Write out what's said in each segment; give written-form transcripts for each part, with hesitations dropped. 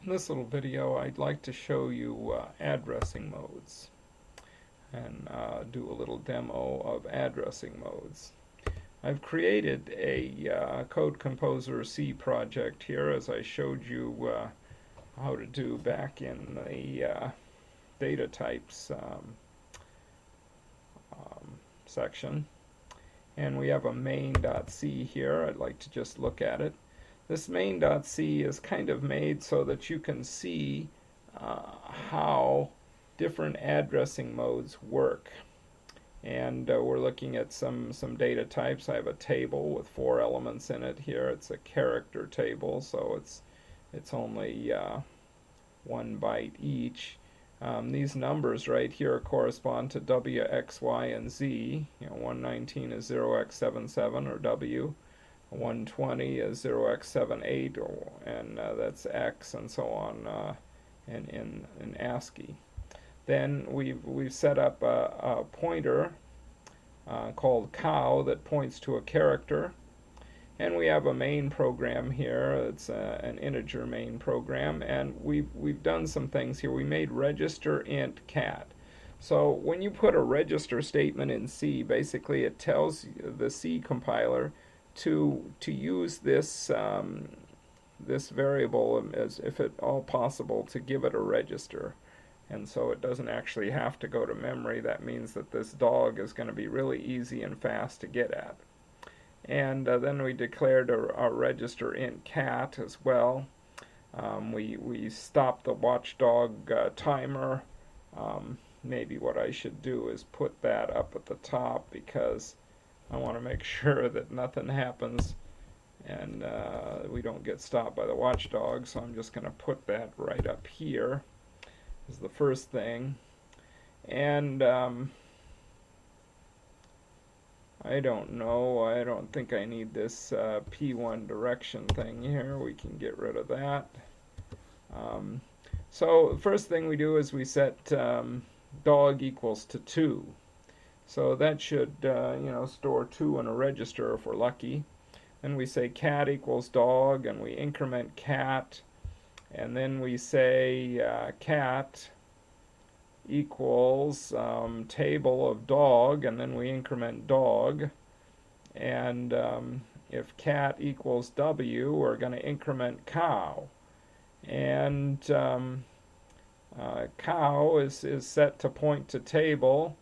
In this little video, I'd like to show you addressing modes and do a little demo of addressing modes. I've created a Code Composer C project here, as I showed you how to do back in the data types section. And we have a main.c here. I'd like to just look at it. This main.c is kind of made so that you can see how different addressing modes work. And we're looking at some data types. I have a table with 4 elements in it here. It's a character table, so it's only 1 byte each. These numbers right here correspond to W, X, Y, and Z. 119 is 0x77 or W. 120 is 0x78, and that's X, and so on in ASCII. Then we've set up a pointer called cow that points to a character. And we have a main program here. It's an integer main program, and we've done some things here. We made register int cat. So when you put a register statement in C, basically it tells the C compiler to use this this variable as if at all possible to give it a register. And so it doesn't actually have to go to memory. That means that this dog is going to be really easy and fast to get at. And then we declared a register int cat as well. We stopped the watchdog timer. Maybe what I should do is put that up at the top, because I want to make sure that nothing happens and we don't get stopped by the watchdog. So I'm just going to put that right up here as the first thing. And I don't know, I don't think I need this P1 direction thing here. We can get rid of that. So the first thing we do is we set dog equals to 2. So that should store 2 in a register if we're lucky. Then we say cat equals dog, and we increment cat, and then we say cat equals table of dog, and then we increment dog. And if cat equals W, we're going to increment cow. And cow is set to point to table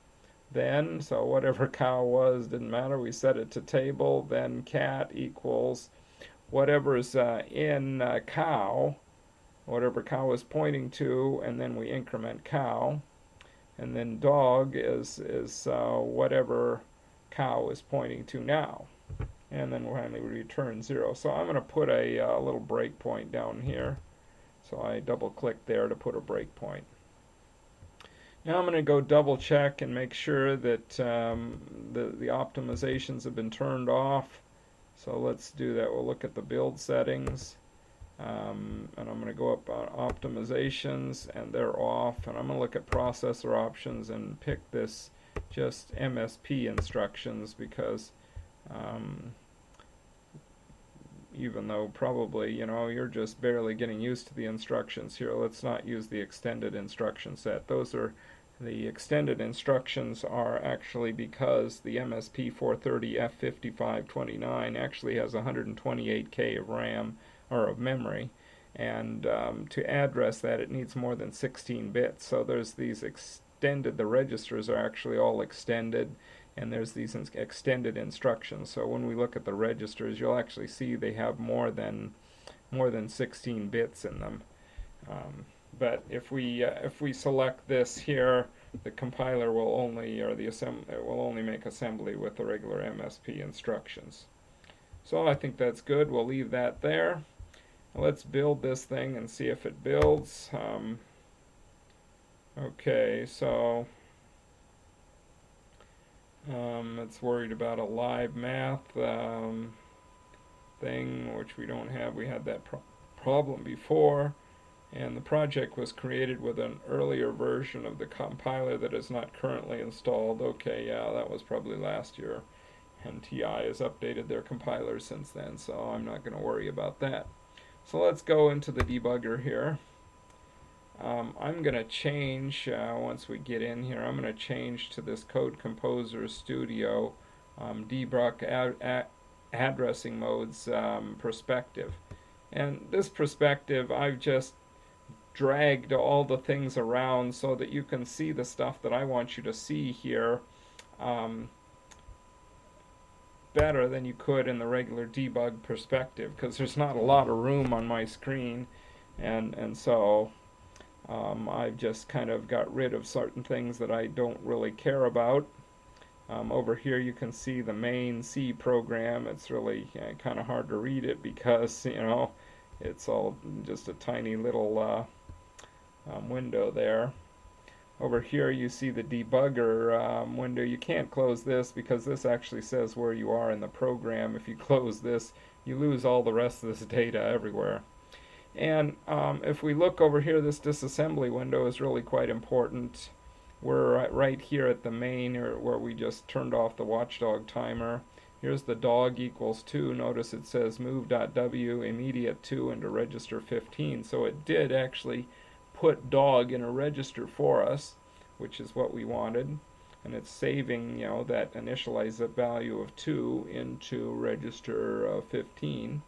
then, so whatever cow was didn't matter, we set it to table. Then cat equals whatever's in cow, whatever cow is pointing to, and then we increment cow. And then dog is whatever cow is pointing to now. And then finally we return 0. So I'm going to put a little breakpoint down here. So I double click there to put a breakpoint. Now I'm going to go double check and make sure that the optimizations have been turned off. So let's do that. We'll look at the build settings. And I'm going to go up on optimizations, and they're off. And I'm going to look at processor options and pick this just MSP instructions, because even though probably you're just barely getting used to the instructions here, let's not use the extended instruction set. Those are the extended instructions are actually because the MSP 430 F5529 actually has 128K of RAM or of memory, and to address that it needs more than 16 bits. So there's these extended, the registers are actually all extended, and there's these extended instructions. So when we look at the registers, you'll actually see they have more than 16 bits in them. But if we select this here, the compiler will only, or it will only make assembly with the regular MSP instructions. So I think that's good. We'll leave that there. Let's build this thing and see if it builds. Okay, so it's worried about a live math thing, which we don't have. We had that problem before, and the project was created with an earlier version of the compiler that is not currently installed. Okay, yeah, that was probably last year, and TI has updated their compiler since then, so I'm not going to worry about that. So let's go into the debugger here. I'm going to change, once we get in here, I'm going to change to this Code Composer Studio debug addressing modes perspective. And this perspective, I've just dragged all the things around so that you can see the stuff that I want you to see here um, better than you could in the regular debug perspective, because there's not a lot of room on my screen, and so I've just kind of got rid of certain things that I don't really care about. Over here you can see the main C program. It's really kind of hard to read it because, it's all just a tiny little window there. Over here you see the debugger window. You can't close this because this actually says where you are in the program. If you close this, you lose all the rest of this data everywhere. And if we look over here, this disassembly window is really quite important. We're right here at the main, where we just turned off the watchdog timer. Here's the dog equals 2. Notice it says move.w immediate 2 into register 15. So it did actually put dog in a register for us, which is what we wanted. And it's saving, that initialize value of 2 into register 15.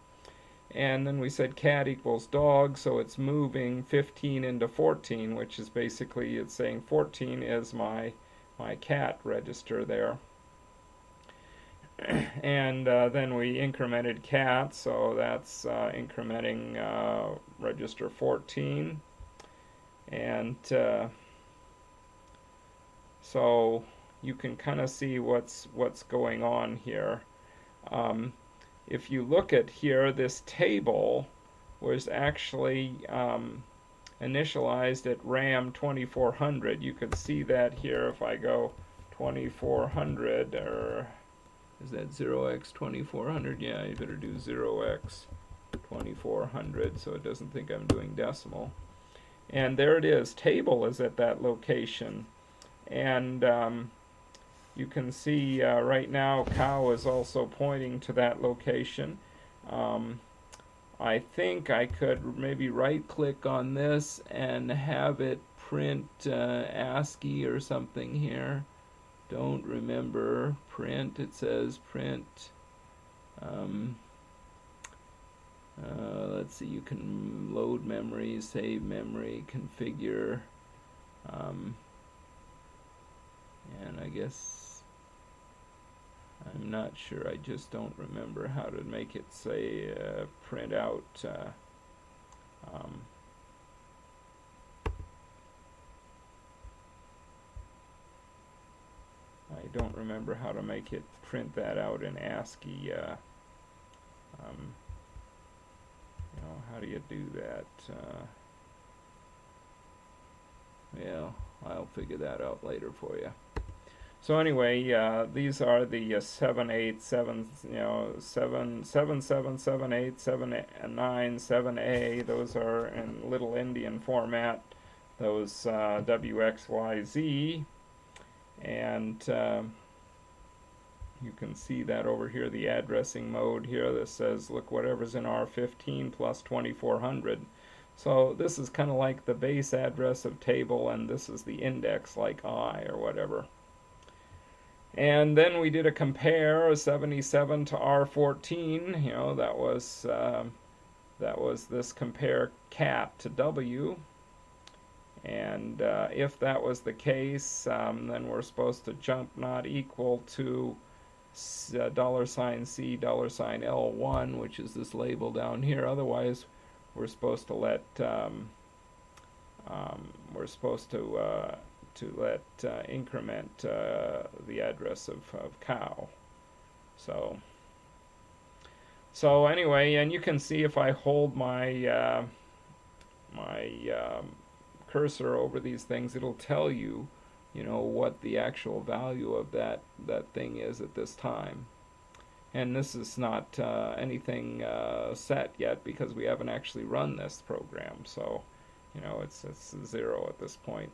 And then we said cat equals dog, so it's moving 15 into 14, which is basically, it's saying 14 is my cat register there. And then we incremented cat, so that's incrementing register 14. And so you can kind of see what's going on here. If you look at here, this table was actually initialized at RAM 2400. You can see that here if I go 2400, or is that 0x 2400? Yeah, you better do 0x 2400 so it doesn't think I'm doing decimal. And there it is. Table is at that location. And you can see right now cow is also pointing to that location. I think I could maybe right click on this and have it print ASCII or something here. Don't remember. Print, it says print. Let's see, you can load memory, save memory, configure. And I guess I'm not sure. I just don't remember how to make it say print out. I don't remember how to make it print that out in ASCII. How do you do that? Well, I'll figure that out later for you. So anyway, these are the 7, 8, 7, 7, 7, 7, 7, 8, 7, 9, 7A. Those are in Little Indian format. Those WXYZ. And you can see that over here, the addressing mode here that says, look, whatever's in R15 plus 2400. So this is kind of like the base address of table, and this is the index like I or whatever. And then we did a compare, 77 to R14. That was this compare cat to W. And if that was the case, then we're supposed to jump not equal to $C, $L1, which is this label down here. Otherwise, we're supposed to let increment the address of cow. So anyway, and you can see if I hold my cursor over these things, it'll tell you, what the actual value of that thing is at this time. And this is not anything set yet because we haven't actually run this program. So, it's 0 at this point.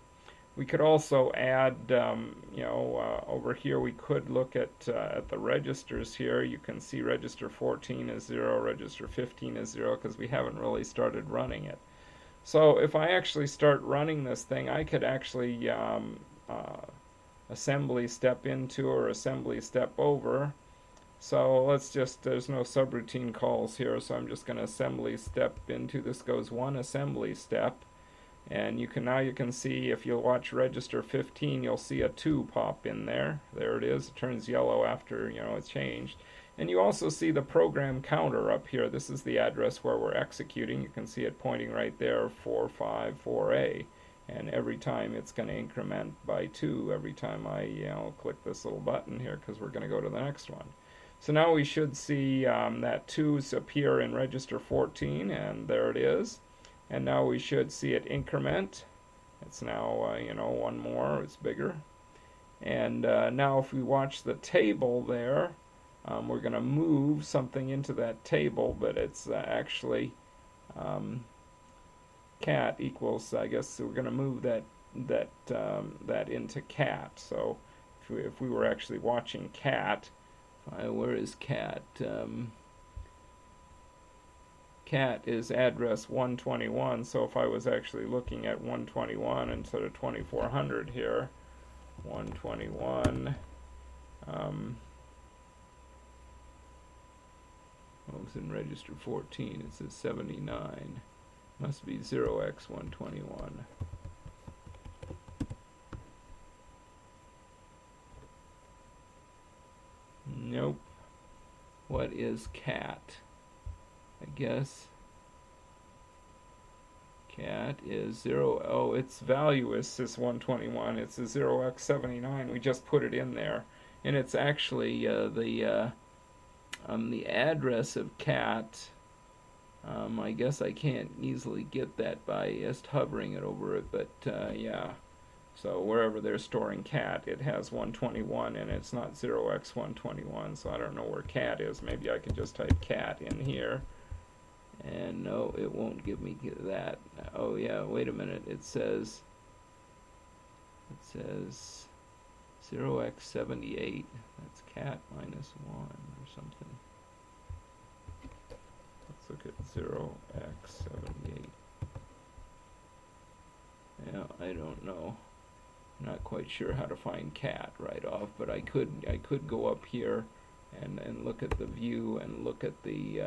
We could also add, over here we could look at the registers here. You can see register 14 is 0, register 15 is 0 because we haven't really started running it. So if I actually start running this thing, I could actually assembly step into or assembly step over. So let's just, there's no subroutine calls here, so I'm just going to assembly step into. This goes one assembly step. And you can, now you can see, if you watch register 15, you'll see a 2 pop in there. There it is. It turns yellow after, it's changed. And you also see the program counter up here. This is the address where we're executing. You can see it pointing right there, 454A. And every time it's going to increment by 2 every time I click this little button here, because we're going to go to the next one. So now we should see that 2's appear in register 14, and there it is. And now we should see it increment. It's now, one more, it's bigger. And now if we watch the table there, we're going to move something into that table, but it's actually cat equals, I guess we're going to move that into cat. So if we were actually watching cat, where is cat? Cat is address 121, so if I was actually looking at 121 instead of 2400 here, 121, what was in register 14? It says 79. Must be 0x121. Nope. What is cat? I guess cat is 0. Oh, its value is this 121. It's a 0x79. We just put it in there, and it's actually the address of cat. I guess I can't easily get that by just hovering it over it, but yeah. So wherever they're storing cat, it has 121, and it's not 0x121. So I don't know where cat is. Maybe I could just type cat in here. And no, it won't give me that. Oh yeah, wait a minute. It says 0x78. That's cat minus 1 or something. Let's look at 0x78. Yeah, I don't know. I'm not quite sure how to find cat right off, but I could go up here and look at the view and look at the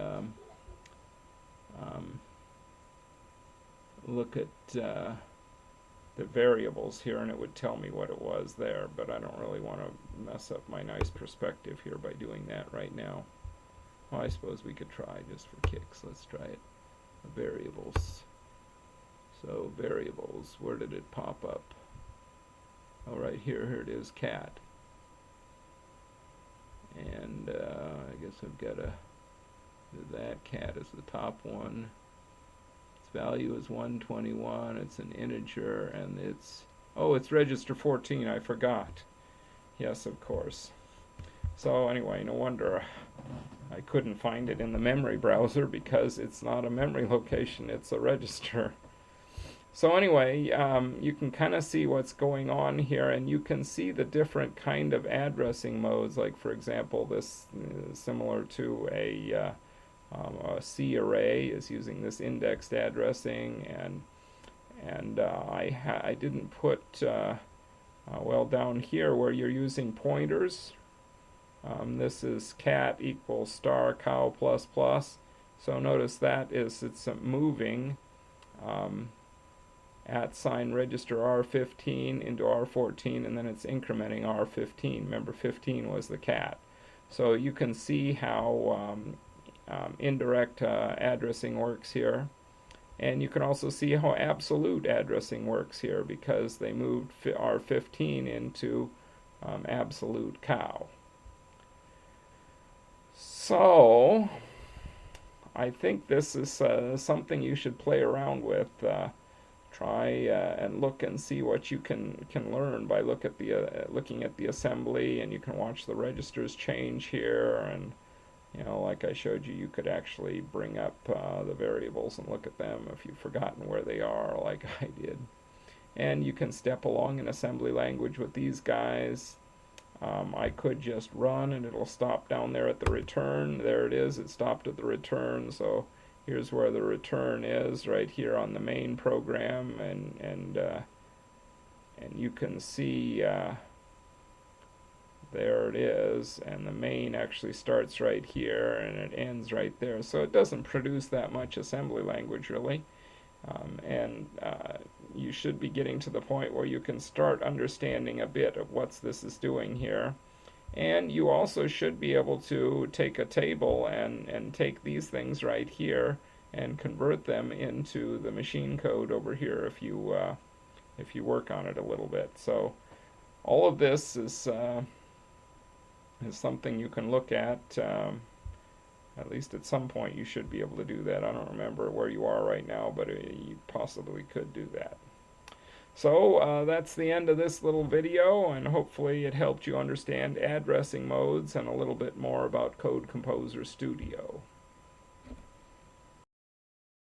the variables here, and it would tell me what it was there, but I don't really want to mess up my nice perspective here by doing that right now. Well, I suppose we could try just for kicks. Let's try it. Variables. So variables, where did it pop up? Oh, right here. Here it is, cat. And I guess I've got to do that. Cat is the top one. Its value is 121. It's an integer, and it's register 14. I forgot. Yes, of course. So anyway, no wonder I couldn't find it in the memory browser, because it's not a memory location. It's a register. So anyway, you can kind of see what's going on here, and you can see the different kind of addressing modes. Like, for example, this is similar to a C array is using this indexed addressing, and I didn't put well, down here where you're using pointers. This is cat equals star cow plus plus. So notice that it's moving at sign register R15 into R14, and then it's incrementing R15. Remember, 15 was the cat. So you can see how indirect addressing works here. And you can also see how absolute addressing works here, because they moved R15 into absolute cow. So I think this is something you should play around with. Try and look and see what you can learn by looking at the assembly, and you can watch the registers change here, and like I showed you, you could actually bring up the variables and look at them if you've forgotten where they are, like I did. And you can step along in assembly language with these guys. I could just run and it'll stop down there at the return. There it is, it stopped at the return. So Here's where the return is, right here on the main program, and you can see there it is, and the main actually starts right here and it ends right there, so it doesn't produce that much assembly language really. And you should be getting to the point where you can start understanding a bit of what this is doing here. And you also should be able to take a table and take these things right here and convert them into the machine code over here if you work on it a little bit. So all of this is something you can look at least at some point you should be able to do that. I don't remember where you are right now, but you possibly could do that. So that's the end of this little video, and hopefully it helped you understand addressing modes and a little bit more about Code Composer Studio.